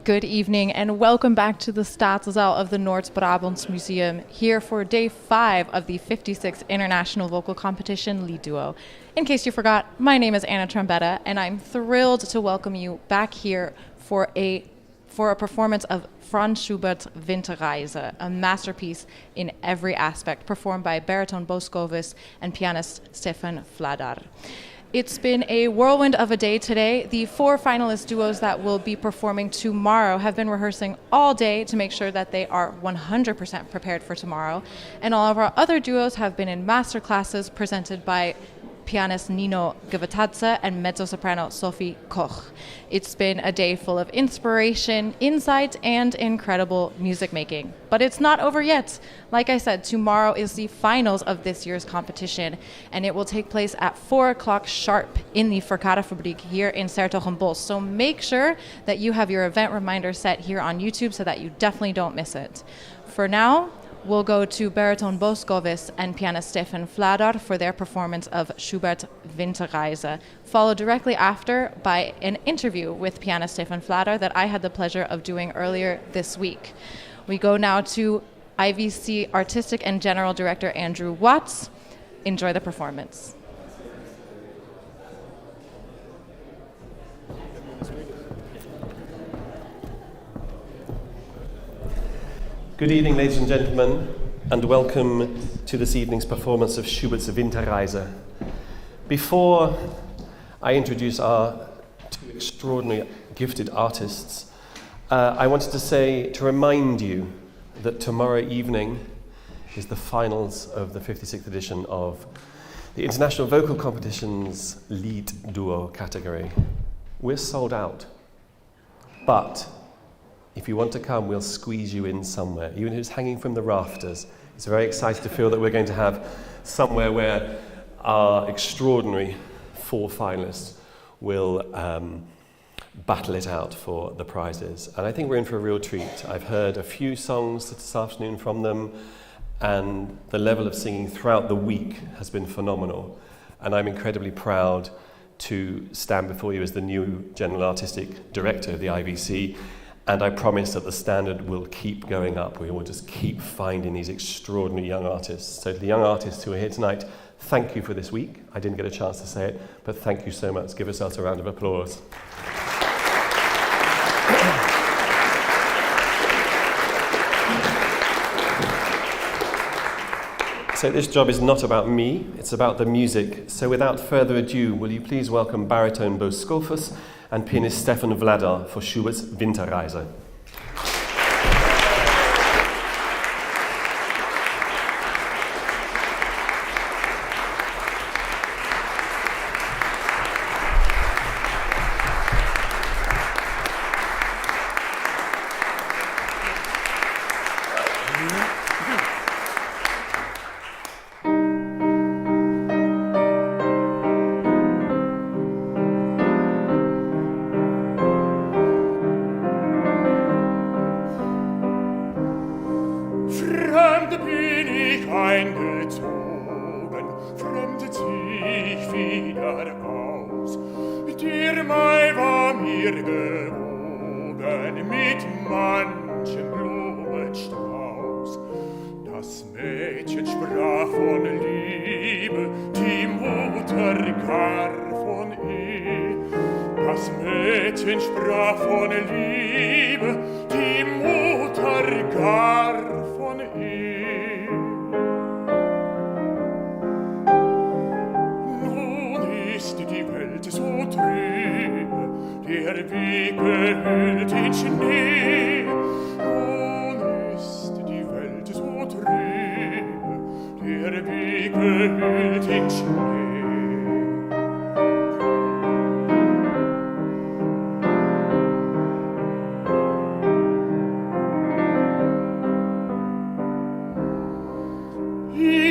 Good evening and welcome back to the Staatszaal of the Noord-Brabants Museum, here for day 5 of the 56th International Vocal Competition Lead Duo. In case you forgot, my name is Anna Trombetta and I'm thrilled to welcome you back here for a performance of Franz Schubert's Winterreise, a masterpiece in every aspect, performed by baritone Skovhus and pianist Stefan Vladar. It's been a whirlwind of a day today. The 4 finalist duos that will be performing tomorrow have been rehearsing all day to make sure that they are 100% prepared for tomorrow. And all of our other duos have been in master classes presented by pianist Nino Gvatadze and mezzo-soprano Sophie Koch. It's been a day full of inspiration, insight, and incredible music making. But it's not over yet. Like I said, tomorrow is the finals of this year's competition, and it will take place at 4 o'clock sharp in the Verkaderfabriek here in s-Hertogenbosch. So make sure that you have your event reminder set here on YouTube so that you definitely don't miss it. For now, we'll go to baritone Skovhus and pianist Stefan Vladar for their performance of Schubert's Winterreise, followed directly after by an interview with pianist Stefan Vladar that I had the pleasure of doing earlier this week. We go now to IVC Artistic and General Director Andrew Watts. Enjoy the performance. Good evening, ladies and gentlemen, and welcome to this evening's performance of Schubert's Winterreise. Before I introduce our 2 extraordinary gifted artists, I wanted to remind you that tomorrow evening is the finals of the 56th edition of the International Vocal Competition's Lead Duo category. We're sold out, but if you want to come, we'll squeeze you in somewhere, even if it's hanging from the rafters. It's very exciting to feel that we're going to have somewhere where our extraordinary 4 finalists will battle it out for the prizes. And I think we're in for a real treat. I've heard a few songs this afternoon from them, and the level of singing throughout the week has been phenomenal. And I'm incredibly proud to stand before you as the new General Artistic Director of the IVC. And I promise that the standard will keep going up. We will just keep finding these extraordinary young artists. So to the young artists who are here tonight, thank you for this week. I didn't get a chance to say it, but thank you so much. Give yourselves a round of applause. So this job is not about me, it's about the music. So without further ado, will you please welcome baritone Skovhus and pianist Stefan Vladar for Schubert's Winterreise.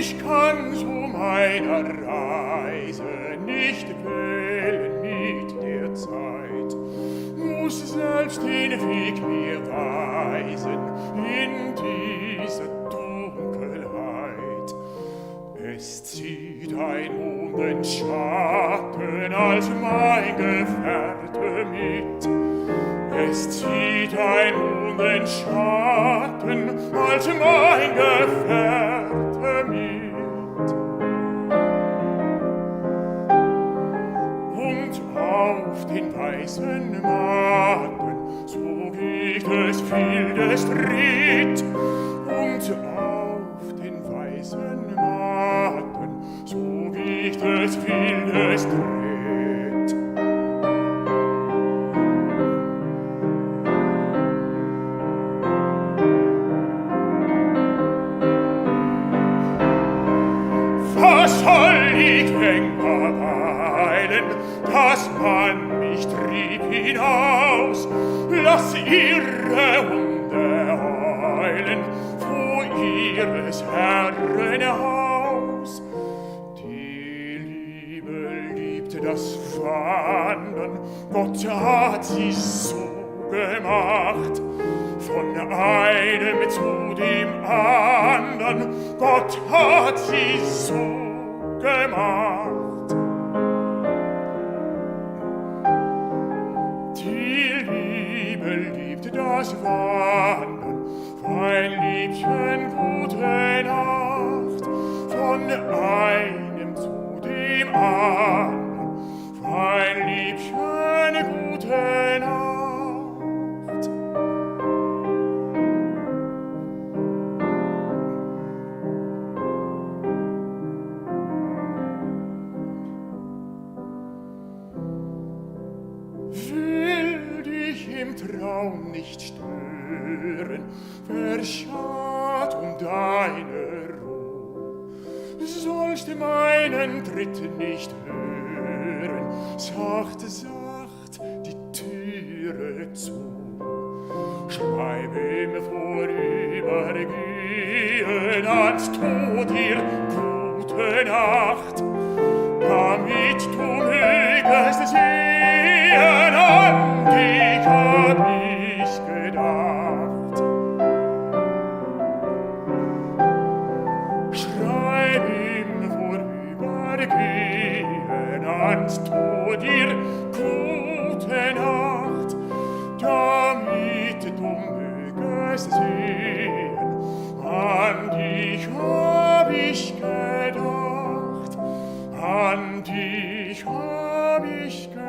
Ich kann zu meiner Reise nicht wählen mit der Zeit, muss selbst den Weg mir weisen in diese Dunkelheit. Es zieht ein Mondenschatten als mein Gefährte mit. Es zieht ein hohen Schatten als mein Gefährte mit. Und auf den weißen Matten so geht es viel des Tritt. Und auf den weißen Matten so geht es viel des Tritt. Dass man mich trieb hinaus, lass ihre Hunde heulen vor ihres Herren Haus. Die Liebe liebte das Wandern, Gott hat sie so gemacht. Von einem zu dem andern, Gott hat sie so gemacht. Das Wandern, mein Liebchen, gute Nacht, von einem zu dem anderen, mein Liebchen, gute Nacht. Will dich im Traum nicht stören, verscharrt um deine Ruh. Sollst meinen Tritt nicht hören, sacht, sacht die Türe zu. Schreib im Vorübergehen ans Tu dir gute Nacht, damit du mögest sehen, an dich hab ich gedacht. Schreib im Vorübergehen ans Tu dir gute Nacht, damit du mögest sehen, an dich hab ich gedacht, an dich hab ich gedacht.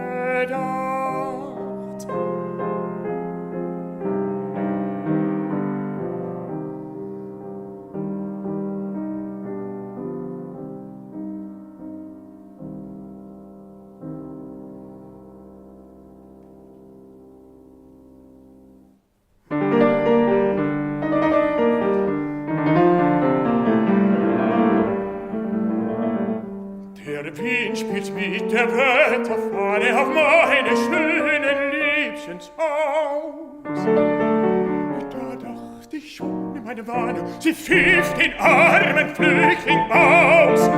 Der Wind spielt mit der Wetterfahne auf meine schönen Liebchens Haus. Da dacht ich schon in meinem Wahn, sie pfiff den armen Flüchtling aus.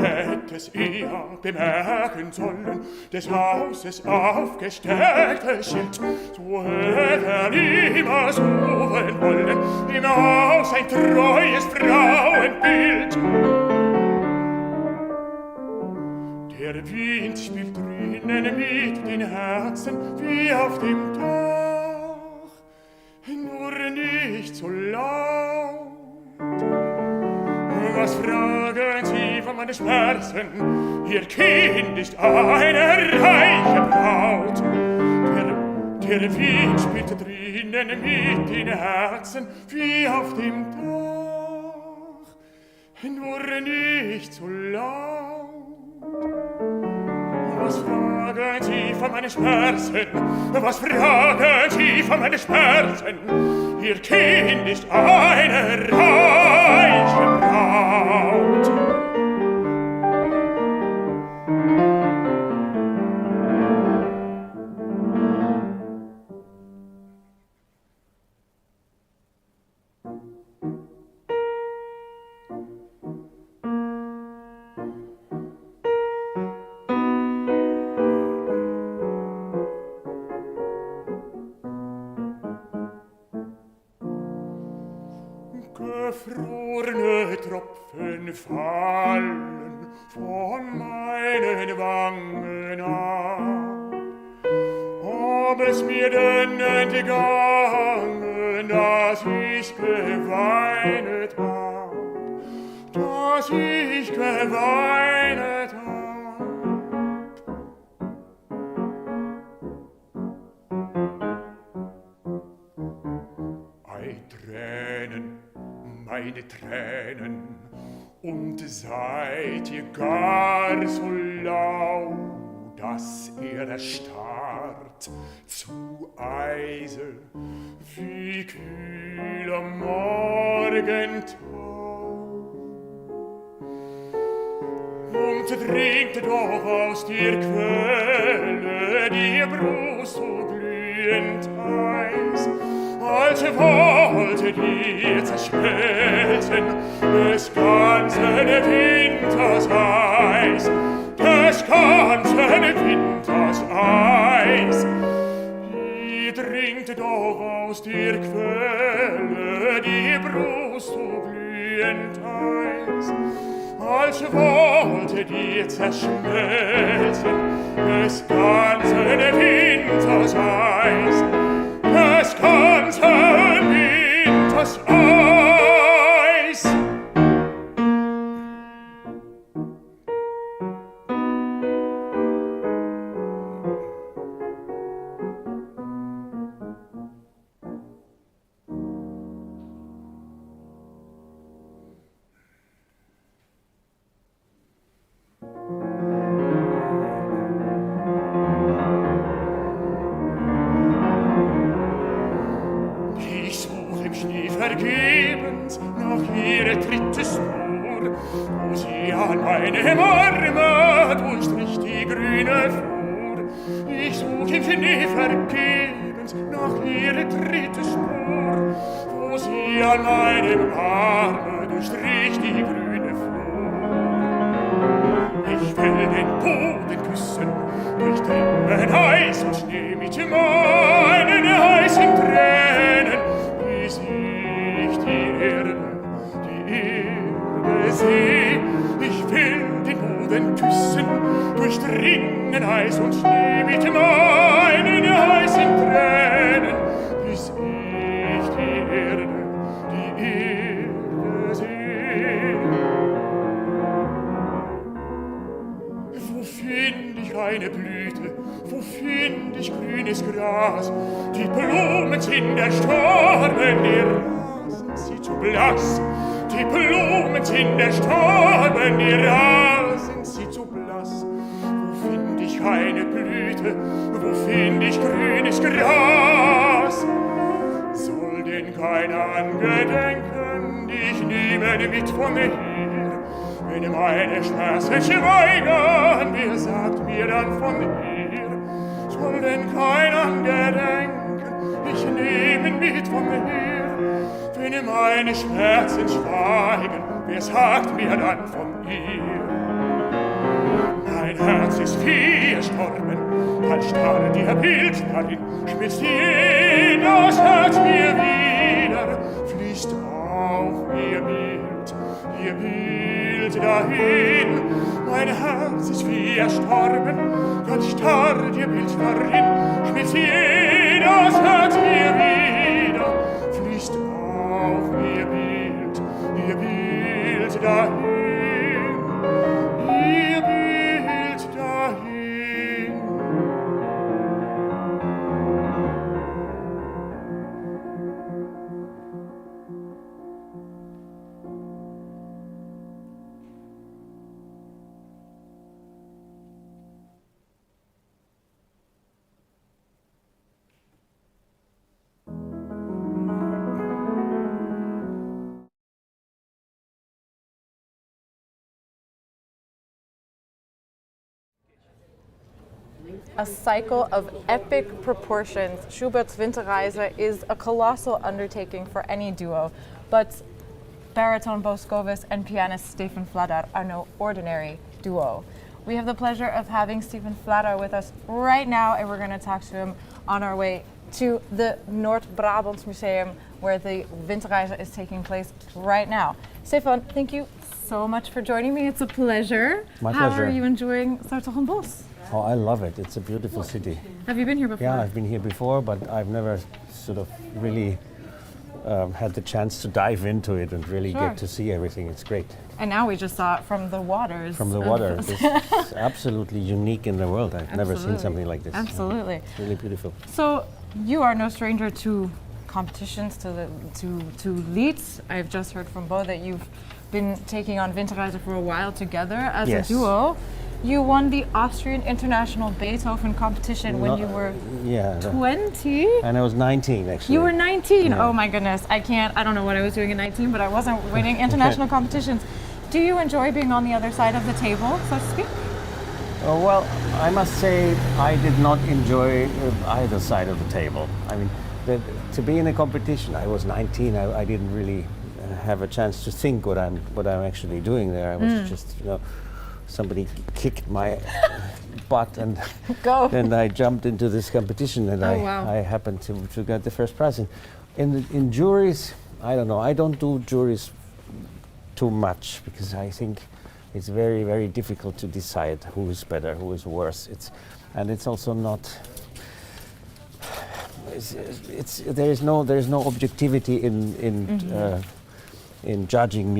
Hätte es eher bemerken sollen, des Hauses aufgestelltes Schild, so hätte niemals suchen wollen, im Haus ein treues Frauenbild. Der Wind spielt drinnen mit den Herzen wie auf dem Dach, nur nicht so laut. Was fragen Sie von meinen Schmerzen? Ihr Kind ist eine reiche Braut. Der Wind spielt drinnen mit den Herzen wie auf dem Dach, nur nicht so laut. Was fragen Sie von meinen Schmerzen? Was fragen Sie von meinen Schmerzen? Ihr Kind ist eine reiche Braut. Gefrorene Tropfen fallen von meinen Wangen ab, ob ob es mir denn entgangen, dass ich geweinet hab, dass ich geweinet hab. Ei, Tränen, meine Tränen, und seid ihr gar so lau, dass ihr erstarrt zu Eise wie kühler Morgentau. Und trinkt doch aus der Quelle, die ihr Brust so glühend heiß, als wolltet ihr zerschmelzen des ganzen Winters Eis, des ganzen Winters Eis. Ihr trinkt doch aus der Quelle, die Brust so glühend heiß, als wolltet ihr zerschmelzen des ganzen Winters Eis, des ganzen Winters Eis. Vergebens nach ihrer dritte Spur, wo sie an meinem Arme durchstrich die grüne Flur. Ich such im Schnee vergebens nach ihrer dritte Spur, wo sie an meinem Arme durchstrich die grüne Flur. Ich will den Boden küssen, durchdringen Eis und Schnee mit meinen heißen Tränen, bis ich die Erde seh. Ich will den Boden küssen, durchdringen Eis und Schnee mit meinen heißen Tränen, bis ich die Erde seh. Wo find ich eine Blüte, wo find ich grünes Gras? Die Blumen sind erstorben, die Rasen sie zu blass. Die Blumen sind erstorben, die Rasen sie zu blass. Wo find ich eine Blüte, wo find ich grünes Gras? Soll denn keiner angedenken, dich nehmen mit von hier? Wenn meine Schmerzen schweigern, wer sagt mir dann von ihr? Soll denn keiner angedenken, dich nehmen mit von hier? Wenn meine Schmerzen schweigen, wer sagt mir dann von ihr? Mein Herz ist wie erstorben, dann starrt ihr Bild darin, schmilzt jedes Herz mir wieder, fließt auf ihr Bild dahin. Mein Herz ist wie erstorben, ganz starrt ihr Bild darin, schmilzt jedes Herz mir wieder, fließt auf ihr Bild dahin, ihr Bild dahin. A cycle of epic proportions, Schubert's Winterreise is a colossal undertaking for any duo, but baritone Bo Skovhus and pianist Stefan Vladar are no ordinary duo. We have the pleasure of having Stefan Vladar with us right now, and we're going to talk to him on our way to the Noord-Brabant Museum, where the Winterreise is taking place right now. Stefan, thank you so much for joining me. It's a pleasure. My How pleasure. are you enjoying s-Hertogenbosch? Oh, I love it. It's a beautiful city. Have you been here before? Yeah, I've been here before, but I've never sort of really had the chance to dive into it and really Sure. get to see everything. It's great. And now we just saw it from the waters. From the water. This is absolutely unique in the world. I've never seen Absolutely. something like this. Absolutely. It's really beautiful. So you are no stranger to competitions, to leads. I've just heard from Bo that you've been taking on Winterreise for a while together as Yes. a duo. You won the Austrian International Beethoven competition when No- you were Yeah. 20? And I was 19 actually. You were 19. Yeah. Oh my goodness. I don't know what I was doing at 19, but I wasn't winning international competitions. Do you enjoy being on the other side of the table, so to speak? Oh, well, I must say I did not enjoy either side of the table. I mean, to be in a competition, I was 19. I didn't really have a chance to think what I'm actually doing there. I was just, somebody kicked my butt and Go. then I jumped into this competition and Oh, wow. I happened to get the first prize. In juries, I don't know. I don't do juries too much because I think it's very, very difficult to decide who is better, who is worse. It's also not. There's no objectivity in judging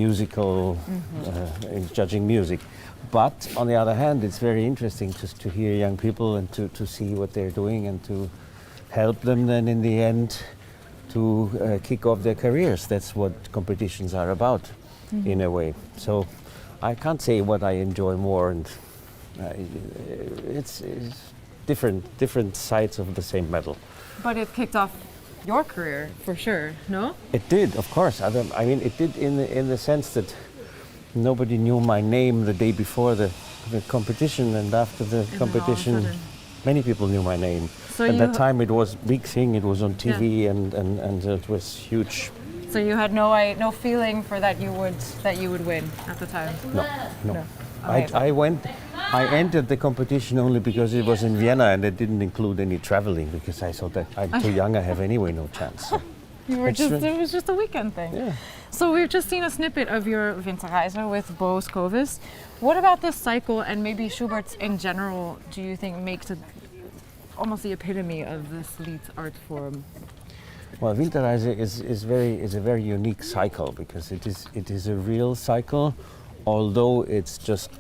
in judging music. But on the other hand, it's very interesting just to hear young people and to see what they're doing and to help them then in the end to kick off their careers. That's what competitions are about in a way. So I can't say what I enjoy more, and it's different sides of the same medal. But it kicked off your career for sure, no? It did, of course. I mean, it did in the sense that nobody knew my name the day before the competition, and after the then all of a competition, sudden- many people knew my name. So At you- that time, it was big thing. It was on TV, and it was huge. So you had no feeling for that you would win at the time. No. No. Okay. I entered the competition only because it was in Vienna, and it didn't include any traveling because I thought that I'm too young. I have anyway no chance. So. It was just a weekend thing. Yeah. So we've just seen a snippet of your Winterreise with Bo Skovhus. What about this cycle and maybe Schubert's in general do you think makes it almost the epitome of this Lied art form? Well, Winterreise is a very unique cycle because it is a real cycle, although it's just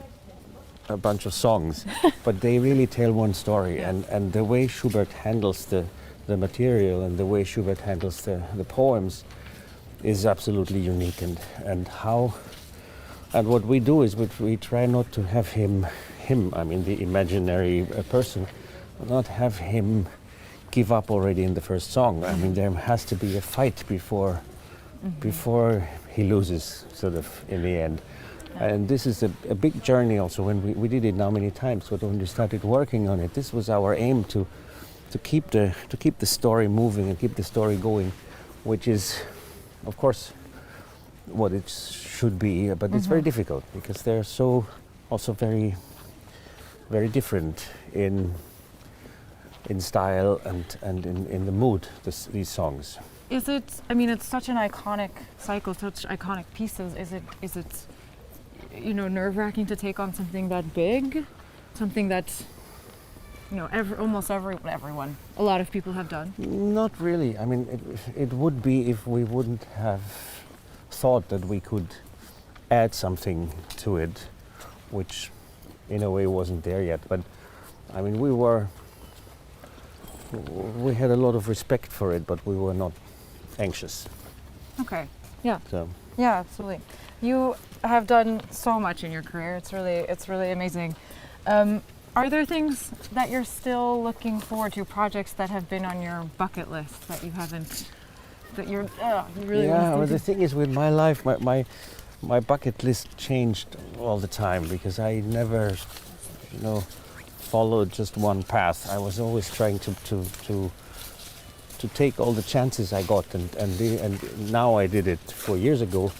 a bunch of songs, but they really tell one story. And the way Schubert handles the material and the way Schubert handles the poems is absolutely unique. And what we do is we try not to have him, I mean the imaginary person, not have him give up already in the first song. I mean, there has to be a fight before he loses, sort of, in the end. And this is a big journey also. When we did it now many times, but when we started working on it, this was our aim to keep the story moving and keep the story going, which is, of course, what it should be. But it's very difficult because they're so also very, very different in style and in the mood, these songs. Is it? I mean, it's such an iconic cycle, such iconic pieces. Is it? Nerve-wracking to take on something that big, something that almost everyone, a lot of people have done. Not really. I mean, it would be if we wouldn't have thought that we could add something to it, which in a way wasn't there yet. But I mean, we had a lot of respect for it, but we were not anxious. Okay. Yeah. So Yeah, absolutely. You have done so much in your career. It's really amazing. Are there things that you're still looking forward to, projects that have been on your bucket list that you haven't, that you really yeah, well, want to the thing is with my life, my bucket list changed all the time because I never, followed just one path. I was always trying to take all the chances I got, and now I did it 4 years ago,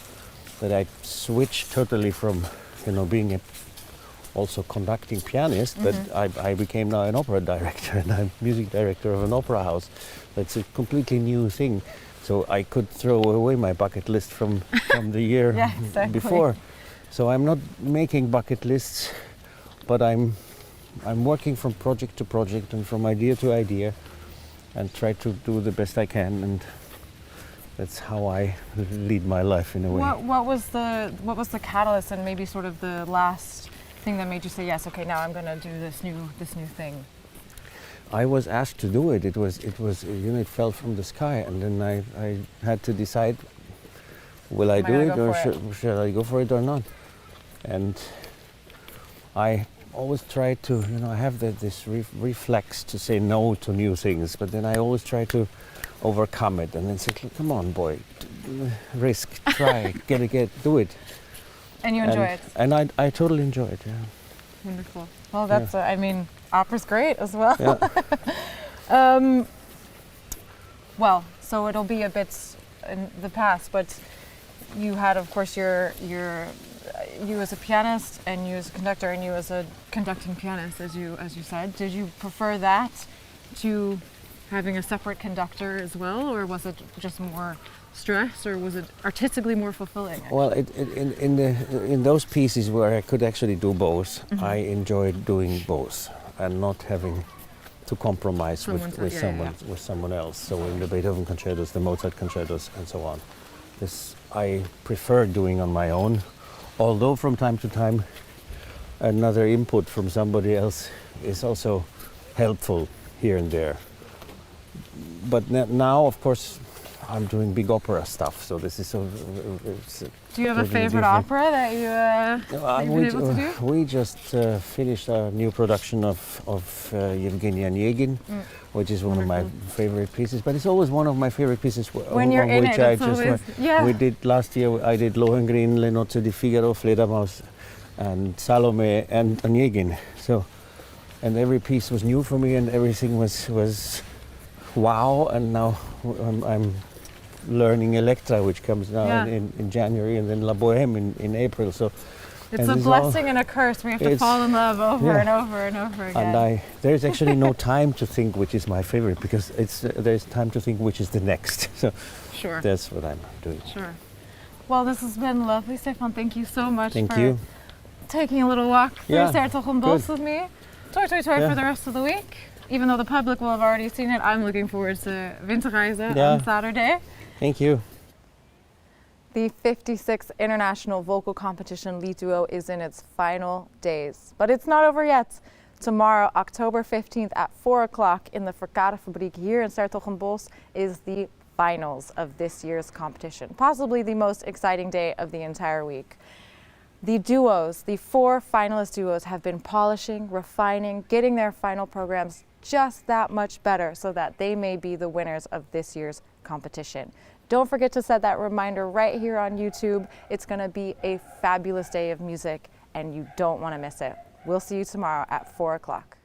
that I switched totally from, being also conducting pianist, but I became now an opera director, and I'm music director of an opera house. That's a completely new thing. So I could throw away my bucket list from the year Yeah, exactly. before. So I'm not making bucket lists, but I'm I'm working from project to project and from idea to idea, and try to do the best I can, and that's how I lead my life in a way. What was the catalyst and maybe sort of the last thing that made you say yes? Okay, now I'm going to do this new thing. I was asked to do it. It was it fell from the sky, and then I had to decide, will I do it or shall I go for it or not? And I always try to, I have this reflex to say no to new things, but then I always try to overcome it and then say, come on, boy, risk, try, do it. And you enjoy it? And I totally enjoy it, yeah. Wonderful. Well, that's, opera's great as well. Yeah. Well, so it'll be a bit in the past, but you had, of course, you as a pianist and you as a conductor and you as a conducting pianist, as you said. Did you prefer that to having a separate conductor as well, or was it just more stress, or was it artistically more fulfilling? Well, in those pieces where I could actually do both, I enjoyed doing both and not having to compromise with someone else. So in the Beethoven concertos, the Mozart concertos, and so on, this I prefer doing on my own. Although from time to time, another input from somebody else is also helpful here and there. But now, of course, I'm doing big opera stuff, so this is so. Do you have a favorite opera that you've been able to do? We just finished a new production of Yevgeny Onegin, which is one of my favorite pieces. But it's always one of my favorite pieces. When you're in it, it's always, we did last year. I did Lohengrin, Le Nozze di Figaro, Fledermaus, and Salome and Onegin. So, and every piece was new for me, and everything was wow. And now I'm learning Electra, which comes now in January, and then La Bohème in April. So it's a blessing and a curse. We have to fall in love over and over and over again. And there's actually no time to think which is my favorite, because there's time to think which is the next. So that's what I'm doing. Sure. Well, this has been lovely, Stefan. Thank you so much for taking a little walk through s-Hertogenbosch with me. Toy for the rest of the week. Even though the public will have already seen it, I'm looking forward to Winterreise on Saturday. Thank you. The 56th International Vocal Competition Lead Duo is in its final days. But it's not over yet. Tomorrow, October 15th at 4 o'clock in the Verkadefabriek here in s-Hertogenbosch is the finals of this year's competition. Possibly the most exciting day of the entire week. The duos, the 4 finalist duos, have been polishing, refining, getting their final programs just that much better so that they may be the winners of this year's competition. Don't forget to set that reminder right here on YouTube. It's going to be a fabulous day of music and you don't want to miss it. We'll see you tomorrow at 4 o'clock.